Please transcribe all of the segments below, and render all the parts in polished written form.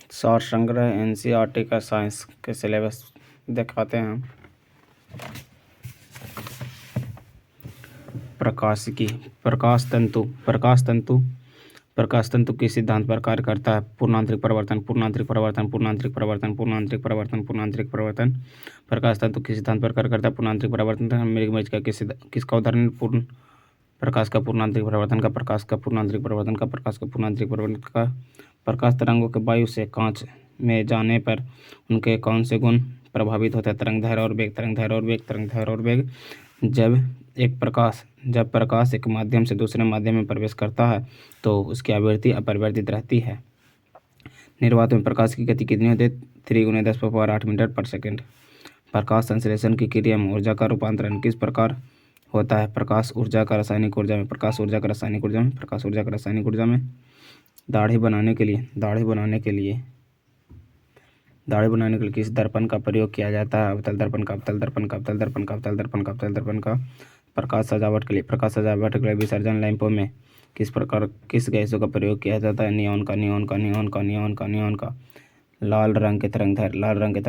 सार संग्रह एनसीईआरटी का साइंस के सिलेबस दिखाते हैं। प्रकाशिकी। प्रकाश तंतु किस सिद्धांत पर कार्य करता है? पूर्णांतरिक परिवर्तन। प्रकाश तंतु किस सिद्धांत पर कार्य करता है? पूर्णांतरिक परिवर्तन। मृग का किसका उदाहरण? पूर्ण प्रकाश का पूर्णांतरिक परिवर्तन का। प्रकाश तरंगों के वायु से कांच में जाने पर उनके कौन से गुण प्रभावित होते हैं? तरंगदैर्घ्य और वेग। जब प्रकाश एक माध्यम से दूसरे माध्यम में प्रवेश करता है तो उसकी आवृत्ति अपरिवर्तित रहती है। निर्वात में प्रकाश की गति कितनी होती है? 3 × 10⁸ मीटर पर सेकंड। प्रकाश संश्लेषण की क्रिया में ऊर्जा का रूपांतरण किस प्रकार होता है? प्रकाश ऊर्जा का रासायनिक ऊर्जा में। दाढ़ी बनाने के लिए किस दर्पण का प्रयोग किया जाता है? अवतल दर्पण का। प्रकाश सजावट के लिए विसर्जन लैंपों में किस गैसों का प्रयोग किया जाता है? नियॉन का। लाल रंग के तरंगदैर्घ्य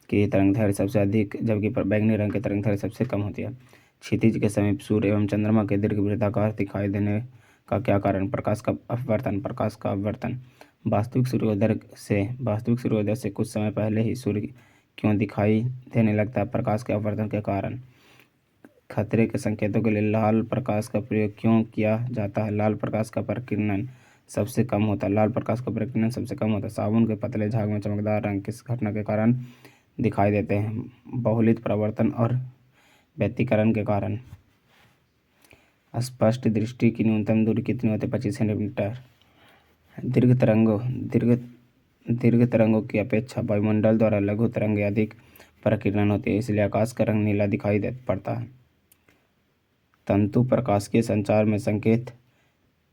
की तरंगदैर्घ्य सबसे अधिक जबकि बैंगनी रंग की तरंगदैर्घ्य सबसे कम होती है। क्षितिज के समीप सूर्य एवं चंद्रमा के दीर्घ वृत्ताकार दिखाई देने का क्या कारण? प्रकाश का अपवर्तन। वास्तविक सूर्योदय से कुछ समय पहले ही सूर्य क्यों दिखाई देने लगता है? प्रकाश के अपवर्तन के कारण। खतरे के संकेतों के लिए लाल प्रकाश का प्रयोग क्यों किया जाता है? लाल प्रकाश का प्रकीर्णन सबसे कम होता है। साबुन के पतले झाग में चमकदार रंग किस घटना के कारण दिखाई देते हैं? बहुलित परावर्तन और व्यतिकरण के कारण। स्पष्ट दृष्टि की न्यूनतम दूरी कितनी होती है? 25 सेंटीमीटर। दीर्घ तरंगों की अपेक्षा वायुमंडल द्वारा लघु तरंगें अधिक प्रकीर्णन होती है, इसलिए आकाश का रंग नीला दिखाई पड़ता है। तंतु प्रकाशिकीय संचार में संकेत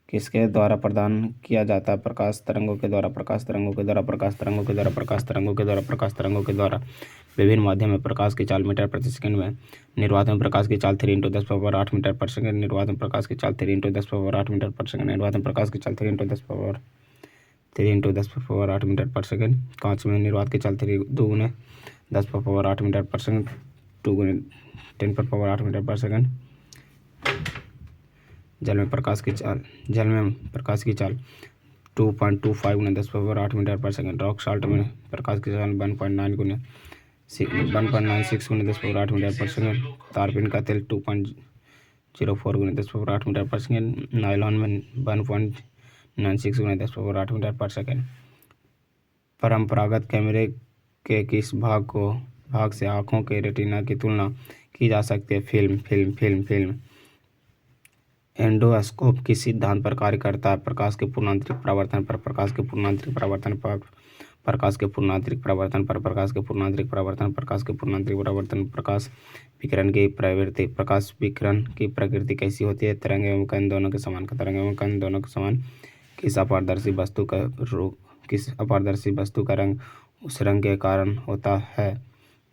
किसके द्वारा प्रदान किया जाता है? प्रकाश तरंगों के द्वारा। विभिन्न माध्यम में प्रकाश की चाल मीटर प्रति सेकंड में। निर्वात में प्रकाश की चाल 3 × 10⁸ मीटर पर सेकंड। निर्वात में प्रकाश की चाल 3 × 10⁸ मीटर पर सेकंड। कांच में निर्वात की चाल 2 × 10⁸ मीटर पर सेकंड, 2 × 10⁸ मीटर पर सेकंड। जल में प्रकाश की चाल 2.25 × 10⁸ मीटर पर सेकंड। रॉक साल्ट में प्रकाश की चाल 1.96 × 10⁸ मीटर पर सेकंड। तारपीन का तेल 2.04 × 10⁸ मीटर पर सेकंड। नायलॉन में 1.96 × 10⁸ मीटर पर सेकंड। परंपरागत कैमरे के किस भाग से आँखों के रेटिना की तुलना की जा सकती है? फिल्म। एंडोस्कोप किस सिद्धांत पर कार्य करता है? प्रकाश के पूर्णांतरिक परावर्तन पर। प्रकाश विकिरण की प्रकृति कैसी होती है? तरंग एवं कण दोनों के समान। किस अपारदर्शी वस्तु का रंग उस रंग के कारण होता है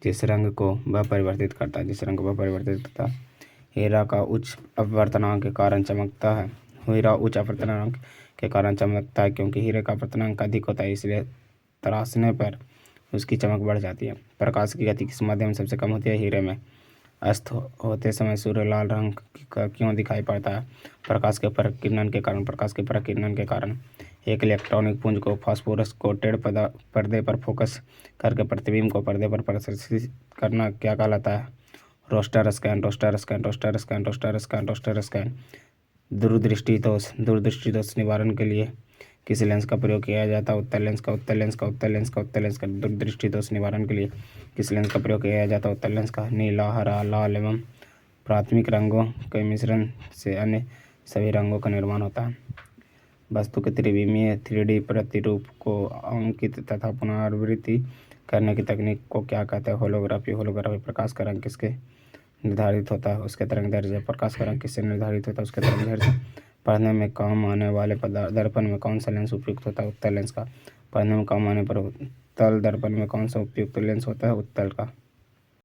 जिस रंग को वह परिवर्तित करता है? हीरा का उच्च अपवर्तनांक के कारण चमकता है क्योंकि हीरे का अपवर्तनांक अधिक होता है, इसलिए तराशने पर उसकी चमक बढ़ जाती है। प्रकाश की गति किस माध्यम में सबसे कम होती है? हीरे में। अस्त होते समय सूर्य लाल रंग का क्यों दिखाई पड़ता है? प्रकाश के प्रकीर्णन के कारण। एक इलेक्ट्रॉनिक पुंज को फास्फोरस कोटेड पर्दे पर फोकस करके प्रतिबिंब को पर्दे पर प्रदर्शित करना क्या कहलाता है? Roster scan. दूरदृष्टि दोष निवारण के लिए किस लेंस का प्रयोग किया जाता है? उत्तल लेंस का। दूरदृष्टि दोष निवारण के लिए किस लेंस का प्रयोग किया जाता है? उत्तल लेंस का। नीला, हरा, लाल एवं प्राथमिक रंगों के मिश्रण से अन्य सभी रंगों का निर्माण होता है। वस्तु के त्रिविमीय 3D प्रतिरूप को अंकित तथा पुनरावृत्ति करने की तकनीक को क्या कहते हैं? होलोग्राफी। प्रकाश का रंग किसके निर्धारित होता है? उसके तरंगदैर्घ्य से। प्रकाश का रंग किससे निर्धारित होता है? उसके तरंगदैर्घ्य से। पढ़ने में काम आने वाले दर्पण में कौन सा लेंस उपयुक्त होता है? उत्तल लेंस का। पढ़ने में काम आने पर उत्तल दर्पण में कौन सा उपयुक्त लेंस होता है? उत्तल का।